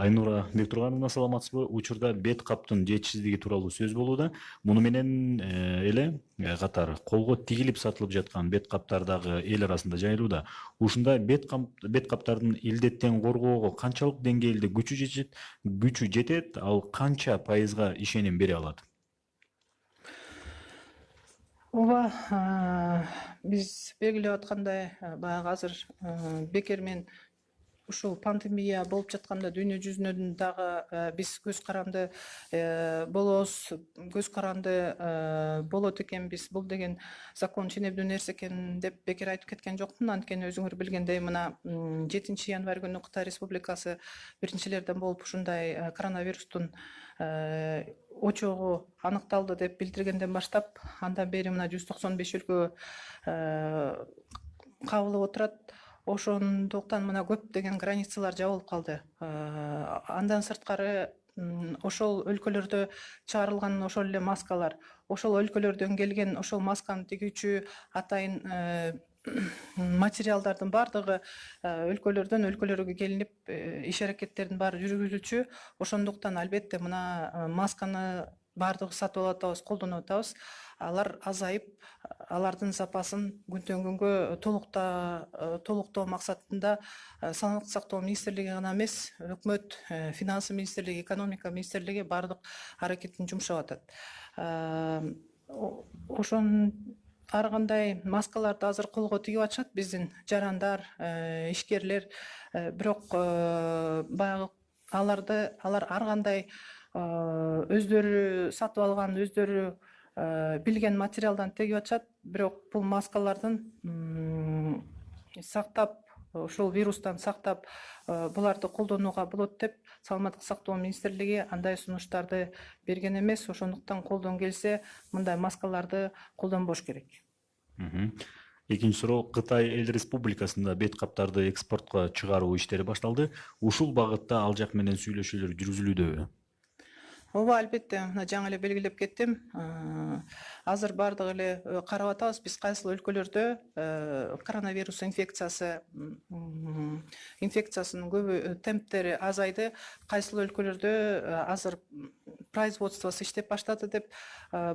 Айнура Бектургановна, саламатсызбы? Учурда бет каптын жетишсиздиги тууралуу сөз болууда. Муну менен эле катар колго тигилип сатылып жаткан бет каптардагы эл арасында жайылууда. Ушундай бет каптардын илдеттен коргоого канчалык деңгээлде күчү жетет, ал канча пайызга ишеним бере алат? Ооба, биз белгилеп аткандай, баягы азыр бекер мен ушул пандемия болуп жатканда дүйнө жүзүнөн дагы биз көз каранды болобуз, көз каранды болот экенбиз. Бул деген закон ченемдүү нерсе экен деп бекер айтып кеткен жокмун. Анткени өзүңөр билгендей, мына 7 январь күнү Кытай Республикасы биринчилерден болуп ушундай коронавирустун очогу аныкталды деп билдиргенден баштап, андан бери мына 195 өлкө кабылып отурат. Ошондуктан мына көп деген границалар жабылып калды. Андан сырткары ошол өлкөлөрдө чыгарылган ошол эле маскалар, ошол өлкөлөрдөн келген ошол масканы тигүүчү атайын материалдардын баардыгы өлкөлөрдөн өлкөлөргө келинип иш аракеттердин баары жүргүзүлчү. Ошондуктан албетте мына масканы баардыгы сатып алып атабыз, колдонуп атабыз. Алар азайып, алардын запасын күндөн күнгө толуктоо максатында Саламаттык сактоо министрлиги гана эмес, өкмөт, финансы министрлиги, экономика министрлиги баардык аракетин жумшап атат. Ошон ар кандай маскаларды азыр колго тигип атышат биздин жарандар, ишкерлер, бирок баягы алар ар кандай өздөрү сатып алган, өздөрү билген материалдан тегип атышат. Бирок бул маскалардын сактап, ошол вирустан сактап буларды колдонууга болот деп Саламаттык сактоо министрлиги андай сунуштарды берген эмес. Ошондуктан колдон келсе мындай маскаларды колдонбош керек. Экинчи суроо, Кытай эл республикасында бет каптарды экспортко чыгаруу иштери башталды. Ушул багытта ал жак менен сүйлөшүүлөр жүргүзүлүүдөбү? Ооба, албетте, мына жаңы эле белгилеп кеттим. Азыр баардык эле карап атабыз, биз кайсыл өлкөлөрдө коронавирус инфекциясынын көбү темптери азайды, кайсыл өлкөлөрдө азыр производствосу иштеп баштады деп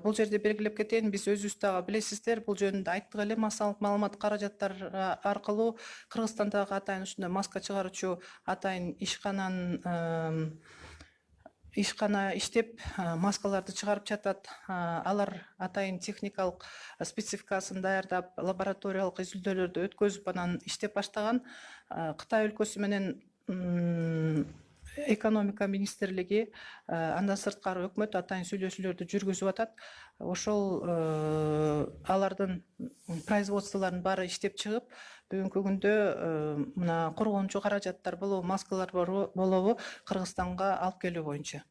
бул жерде белгилеп кетейин. Биз өзүбүз дагы билесиздер, бул жөнүндө айттык эле, массалык маалымат каражаттар аркылуу Кыргызстандагы атайын ушундай маска чыгаруучу атайын ишкана иштеп маскаларды чыгарып жатат. Алар атайын техникалык спецификасын даярдап, лабораториялык изилдөөлөрдү өткөзүп анан иштеп баштаган. Кытай өлкөсү менен экономика министрлиги, андан сырткары өкмөт атайын сүйлөшүүлөрдү жүргүзүп атат. Ошол алардын производстволорунун баары иштеп чыгып, бүгүнкү күндө мына коргонуучу каражаттар болобу, маскалар болобу Кыргызстанга алып келүү боюнча.